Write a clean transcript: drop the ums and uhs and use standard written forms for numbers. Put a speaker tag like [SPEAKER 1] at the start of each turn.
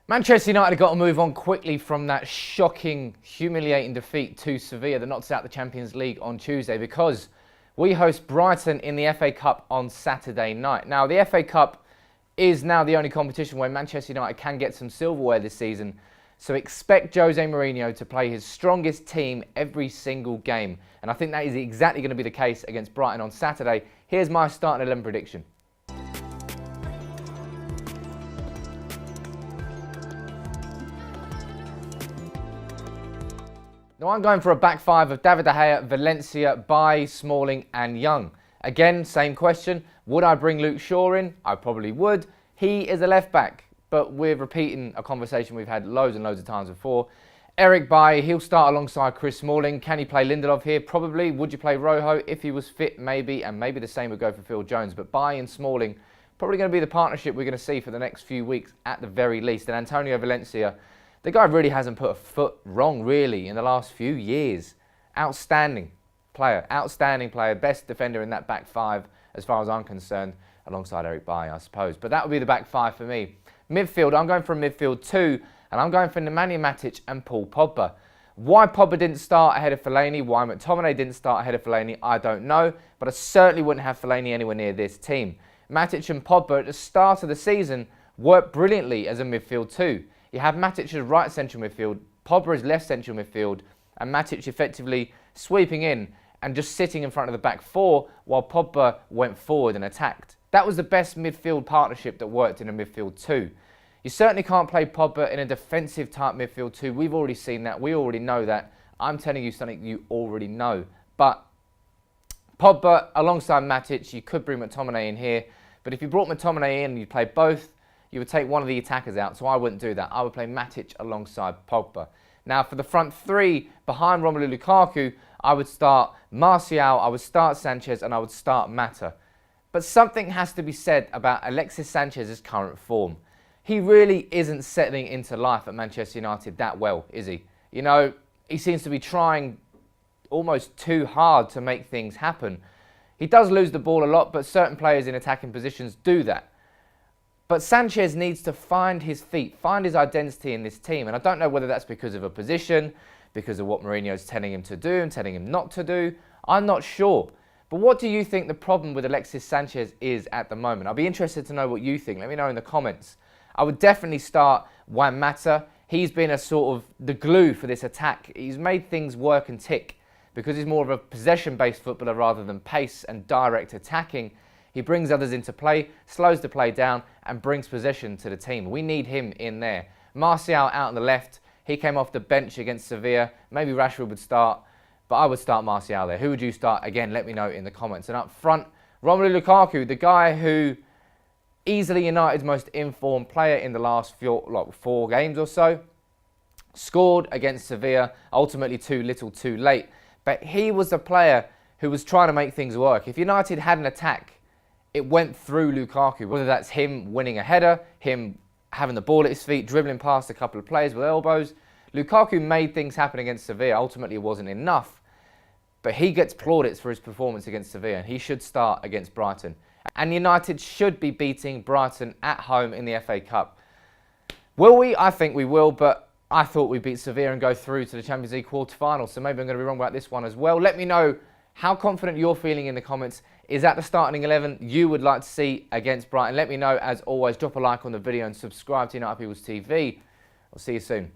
[SPEAKER 1] Manchester United got to move on quickly from that shocking, humiliating defeat to Sevilla that knocks out the Champions League on Tuesday, because we host Brighton in the FA Cup on Saturday night. Now, the FA Cup is now the only competition where Manchester United can get some silverware this season, so expect Jose Mourinho to play his strongest team every single game. And I think that is exactly going to be the case against Brighton on Saturday. Here's my starting 11 prediction. Now, I'm going for a back five of David De Gea, Valencia, Bailly, Smalling and Young. Again, same question. Would I bring Luke Shaw in? I probably would. He is a left back, but we're repeating a conversation we've had loads and loads of times before. Eric Bailly, he'll start alongside Chris Smalling. Can he play Lindelof here? Probably. Would you play Rojo? If he was fit, maybe. And maybe the same would go for Phil Jones. But Bailly and Smalling, probably going to be the partnership we're going to see for the next few weeks at the very least. And Antonio Valencia, the guy really hasn't put a foot wrong, really, in the last few years. Outstanding player, best defender in that back five, as far as I'm concerned, alongside Eric Bailly, I suppose. But that would be the back five for me. Midfield, I'm going for a midfield two, and I'm going for Nemanja Matic and Paul Pogba. Why Pogba didn't start ahead of Fellaini, why McTominay didn't start ahead of Fellaini, I don't know, but I certainly wouldn't have Fellaini anywhere near this team. Matic and Pogba at the start of the season worked brilliantly as a midfield two. You have Matic as right central midfield, Pogba as left central midfield, and Matic effectively sweeping in and just sitting in front of the back four while Pogba went forward and attacked. That was the best midfield partnership that worked in a midfield two. You certainly can't play Pogba in a defensive type midfield two. We've already seen that. We already know that. I'm telling you something you already know. But Pogba alongside Matic, you could bring McTominay in here. But if you brought McTominay in and you played both, you would take one of the attackers out, so I wouldn't do that. I would play Matic alongside Pogba. Now, for the front three, behind Romelu Lukaku, I would start Martial, I would start Sanchez, and I would start Mata. But something has to be said about Alexis Sanchez's current form. He really isn't settling into life at Manchester United that well, is he? You know, he seems to be trying almost too hard to make things happen. He does lose the ball a lot, but certain players in attacking positions do that. But Sanchez needs to find his feet, find his identity in this team. And I don't know whether that's because of a position, because of what Mourinho's telling him to do and telling him not to do. I'm not sure. But what do you think the problem with Alexis Sanchez is at the moment? I'll be interested to know what you think. Let me know in the comments. I would definitely start Juan Mata. He's been a sort of the glue for this attack. He's made things work and tick because he's more of a possession-based footballer rather than pace and direct attacking. He brings others into play, slows the play down, and brings possession to the team. We need him in there. Martial out on the left. He came off the bench against Sevilla. Maybe Rashford would start, but I would start Martial there. Who would you start? Again, let me know in the comments. And up front, Romelu Lukaku, the guy who easily United's most informed player in the last four games or so. Scored against Sevilla, ultimately too little too late. But he was the player who was trying to make things work. If United had an attack, it went through Lukaku, whether that's him winning a header, him having the ball at his feet, dribbling past a couple of players with elbows. Lukaku made things happen against Sevilla. Ultimately, it wasn't enough. But he gets plaudits for his performance against Sevilla, and he should start against Brighton. And United should be beating Brighton at home in the FA Cup. Will we? I think we will, but I thought we'd beat Sevilla and go through to the Champions League quarter-final, so maybe I'm going to be wrong about this one as well. Let me know how confident you're feeling in the comments. Is that the starting 11 you would like to see against Brighton? Let me know. As always, drop a like on the video and subscribe to United People's TV. I'll see you soon.